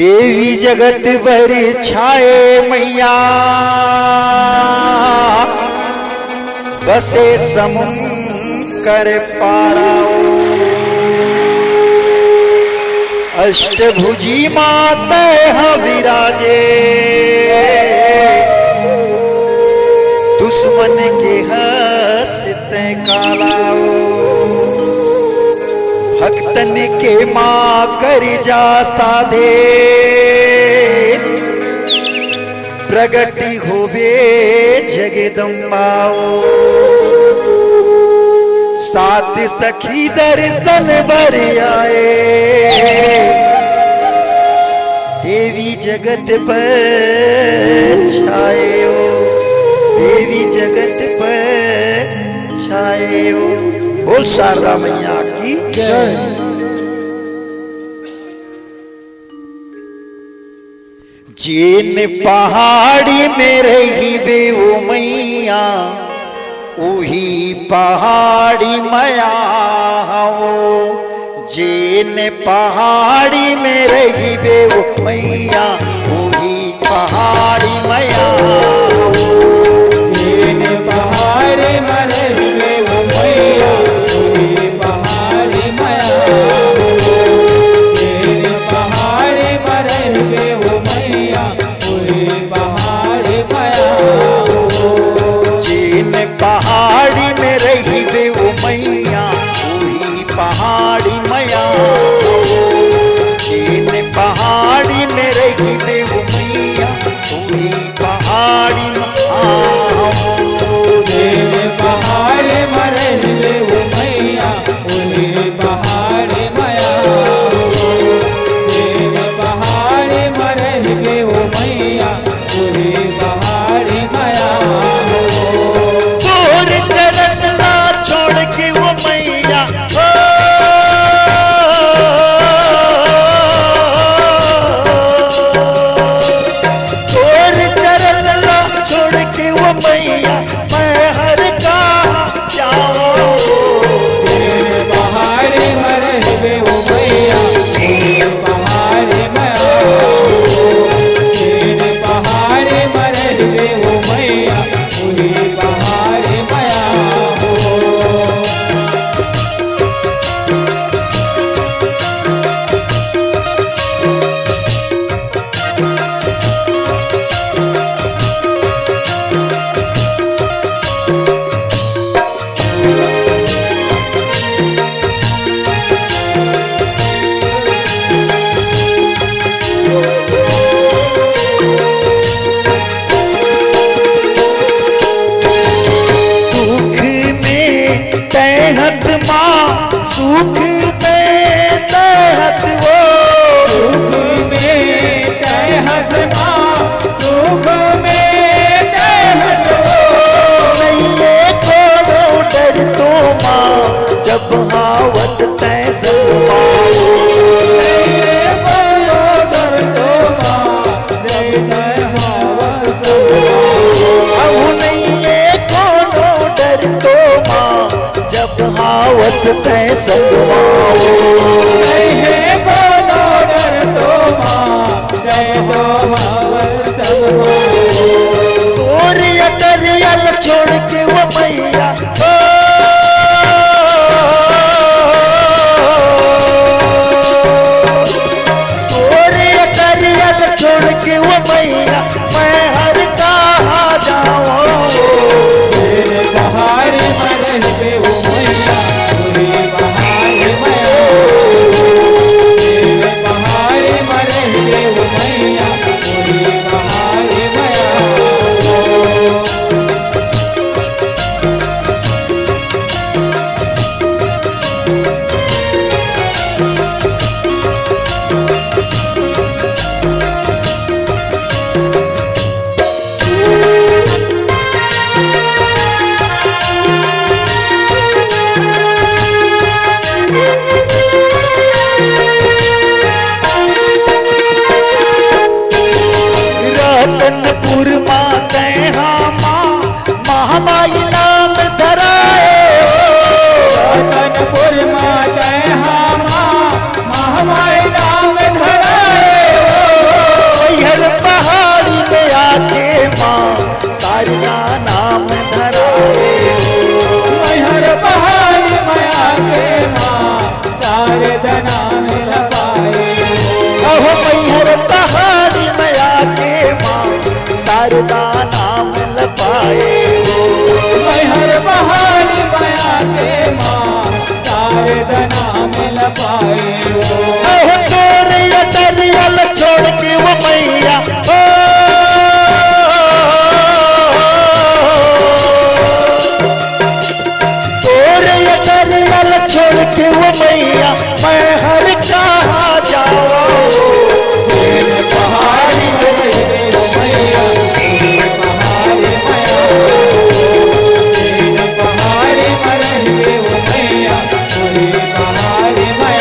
देवी जगत भर छाए मैया बसे समुंदर पाराओ। अष्टभुजी माता विराजे दुश्मन के हंसते कालाओ। भक्तन के माँ कर जा साधे प्रगति होवे जगदम्बाओ। सात सखी दर्शन बर आए देवी जगत पर छाए हो। देवी जगत पर छाए हो। बोल शारदा मैया की जय। जिन पहाड़ी में रही बे वो मैया उही पहाड़ी माया हो। जिन पहाड़ी में रही बे वो मैया उही पहाड़ी माया हो। जिन पहाड़ी में रही बे वो मैया उही पहाड़ी माया हो। जिन पहाड़ी में रही बे वो मैया उही पहाड़ी माया हो। जिन पहाड़ी में रही बे वो मैया उही पहाड़ी माया हो। जिन पहाड़ी में रही बे वो मैया उही पहाड़ी माया हो। जिन पहाड़ी में रही बे वो मैया उही पहाड़ी माया हो। जिन पहाड़ी में रही बे वो मैया उही पहाड़ी माया हो। तोर चरण ना छोड़ के वो मैया हो। तोर चरण ना छोड़ के वो मैया मैं हर कहाँ जाऊं। जिन पहाड़ी में रही बे वो मैया उही पहाड़ी माया हो। जिन पहाड़ी में रही बे वो मैया उही पहाड़ी माया हो। सुख में तहत माँ सुख में तहत वो। सुख में तहत माँ सुख में तहत हो। नैये को डर तो माँ जब हावत तय संगमाओ। बोलो डर तो माँ जय जय हावत अहु नैये को डर तो माँ जब हावत तय संगमाओ। है बोलो डर तो माँ जय तो हावत तोर अटरियल छोड़ के वो मैया हो। तोर अटरियल छोड़ के वो मैया मैं हर कहाँ जाऊं। जिन पहाड़ी में रही बे वो मैया उही पहाड़ी माया हो। जिन पहाड़ी में रही बे वो मैया उही पहाड़ी माया हो। हर पहाड़ी में आके माँ शारदा नाम लपाए हो। मैं हर पहाड़ी में आके माँ शारदा नाम लपाए हो। तोरे दरियल छोड़ के वो मैया तोरे दरियल छोड़ के वो मैया मैं हर कहाँ जाऊँ। तेरे पहाड़ी में रहे वो मैया तेरे पहाड़ी में तेरे पहाड़ी में रहे वो मैया तेरे पहाड़ी में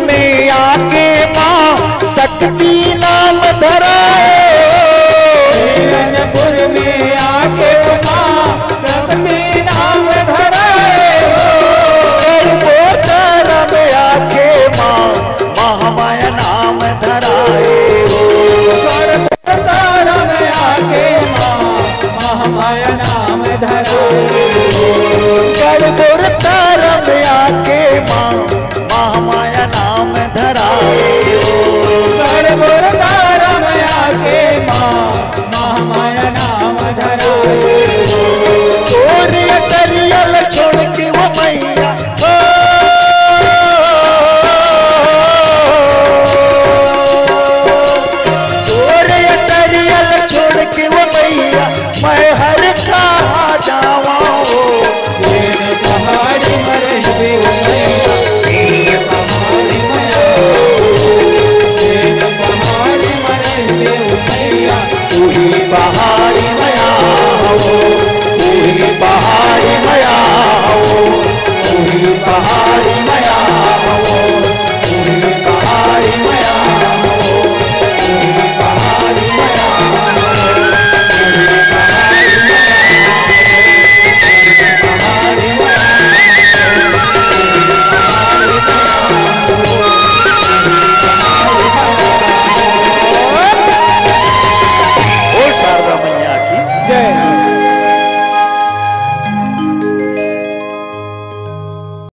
में आके माँ शक्ति ना